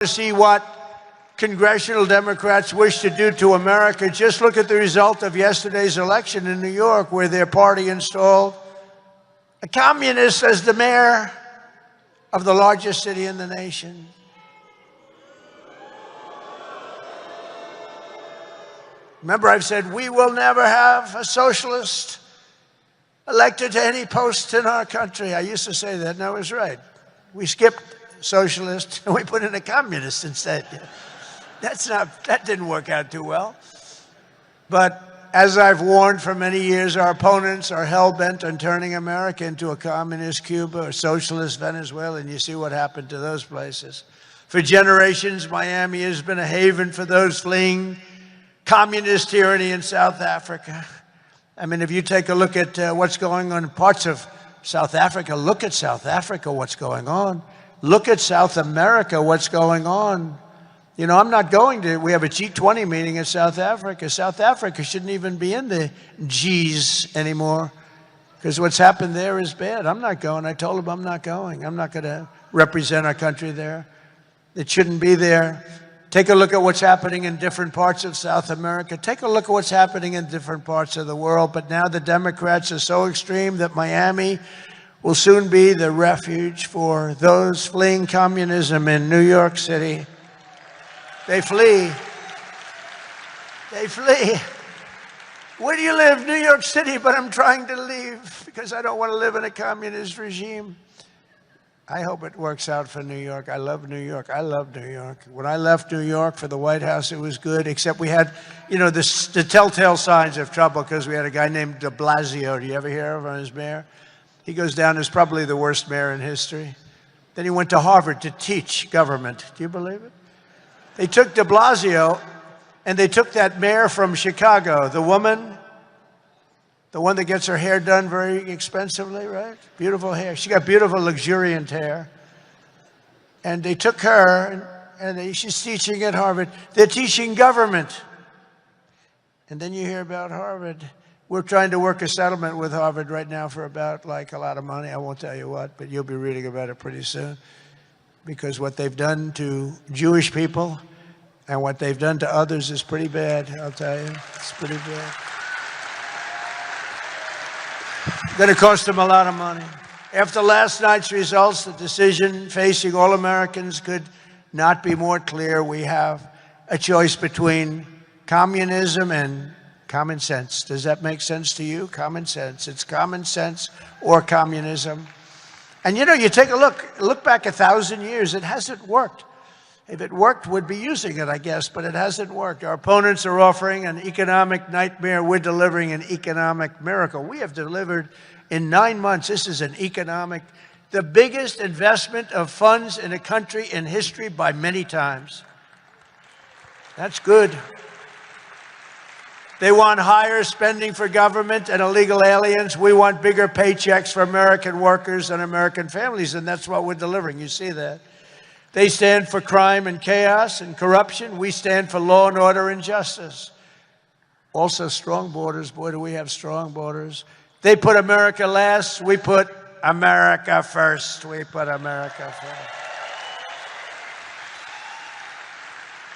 To see what congressional Democrats wish to do to America, just look at the result of yesterday's election in New York, where their party installed a communist as the mayor of the largest city in the nation. Remember, I've said we will never have a socialist elected to any post in our country. I used to say that, and I was right. We skipped socialist and we put in a communist instead. That didn't work out too well. But as I've warned for many years, our opponents are hell-bent on turning America into a communist Cuba or socialist Venezuela, and you see what happened to those places. For generations, Miami has been a haven for those fleeing communist tyranny in South Africa. I mean, if you take a look at what's going on in parts of South Africa, look at South Africa, what's going on. Look at South America, what's going on. You know, I'm not going to, we have a G20 meeting in South Africa. South Africa shouldn't even be in the Gs anymore because what's happened there is bad. I'm not going. I told them I'm not going. I'm not going to represent our country there. It shouldn't be there. Take a look at what's happening in different parts of South America. Take a look at what's happening in different parts of the world. But now the Democrats are so extreme that Miami will soon be the refuge for those fleeing communism in New York City. They flee. They flee. Where do you live? New York City, but I'm trying to leave because I don't want to live in a communist regime. I hope it works out for New York. I love New York. I love New York. When I left New York for the White House, it was good, except we had, you know, the telltale signs of trouble because we had a guy named de Blasio. Do you ever hear of him as mayor? He goes down as probably the worst mayor in history. Then he went to Harvard to teach government. Do you believe it? They took de Blasio and they took that mayor from Chicago, the woman, the one that gets her hair done very expensively, right? Beautiful hair. She got beautiful, luxuriant hair. And they took her, and she's teaching at Harvard. They're teaching government. And then you hear about Harvard. We're trying to work a settlement with Harvard right now for about, like, a lot of money. I won't tell you what, but you'll be reading about it pretty soon. Because what they've done to Jewish people and what they've done to others is pretty bad, I'll tell you. It's pretty bad. Going to cost them a lot of money. After last night's results, the decision facing all Americans could not be more clear. We have a choice between communism and common sense. Does that make sense to you? Common sense. It's common sense or communism. And you know, you take a look back 1,000 years, it hasn't worked. If it worked, we'd be using it, I guess, but it hasn't worked. Our opponents are offering an economic nightmare. We're delivering an economic miracle. We have delivered in 9 months, this is the biggest investment of funds in a country in history by many times. That's good. They want higher spending for government and illegal aliens. We want bigger paychecks for American workers and American families, and that's what we're delivering. You see that. They stand for crime and chaos and corruption. We stand for law and order and justice. Also strong borders. Boy, do we have strong borders. They put America last. We put America first. We put America first.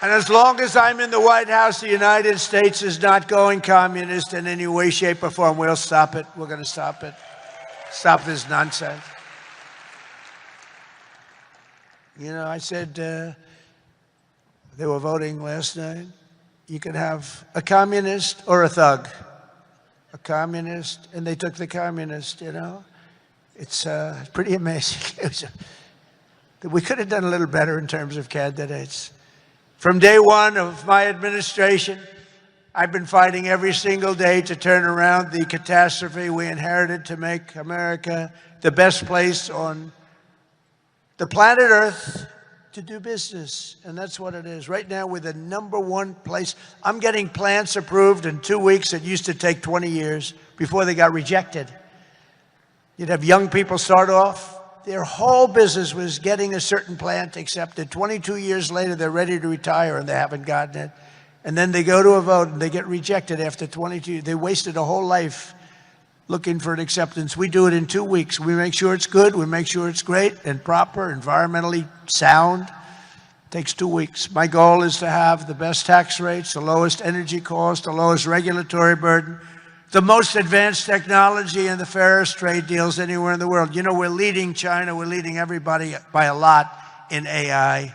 And as long as I'm in the White House, the United States is not going communist in any way, shape, or form. We'll stop it. We're going to stop it. Stop this nonsense. You know, I said they were voting last night. You could have a communist or a thug. A communist, and they took the communist, you know. It's pretty amazing. We could have done a little better in terms of candidates. From day one of my administration, I've been fighting every single day to turn around the catastrophe we inherited to make America the best place on the planet Earth to do business. And that's what it is. Right now, we're the #1 place. I'm getting plants approved in 2 weeks. It used to take 20 years before they got rejected. You'd have young people start off. Their whole business was getting a certain plant accepted. 22 years later, they're ready to retire and they haven't gotten it. And then they go to a vote and they get rejected after 22. They wasted a whole life looking for an acceptance. We do it in 2 weeks. We make sure it's good. We make sure it's great and proper, environmentally sound. Takes 2 weeks. My goal is to have the best tax rates, the lowest energy cost, the lowest regulatory burden, the most advanced technology, and the fairest trade deals anywhere in the world. You know, we're leading China, we're leading everybody by a lot in AI.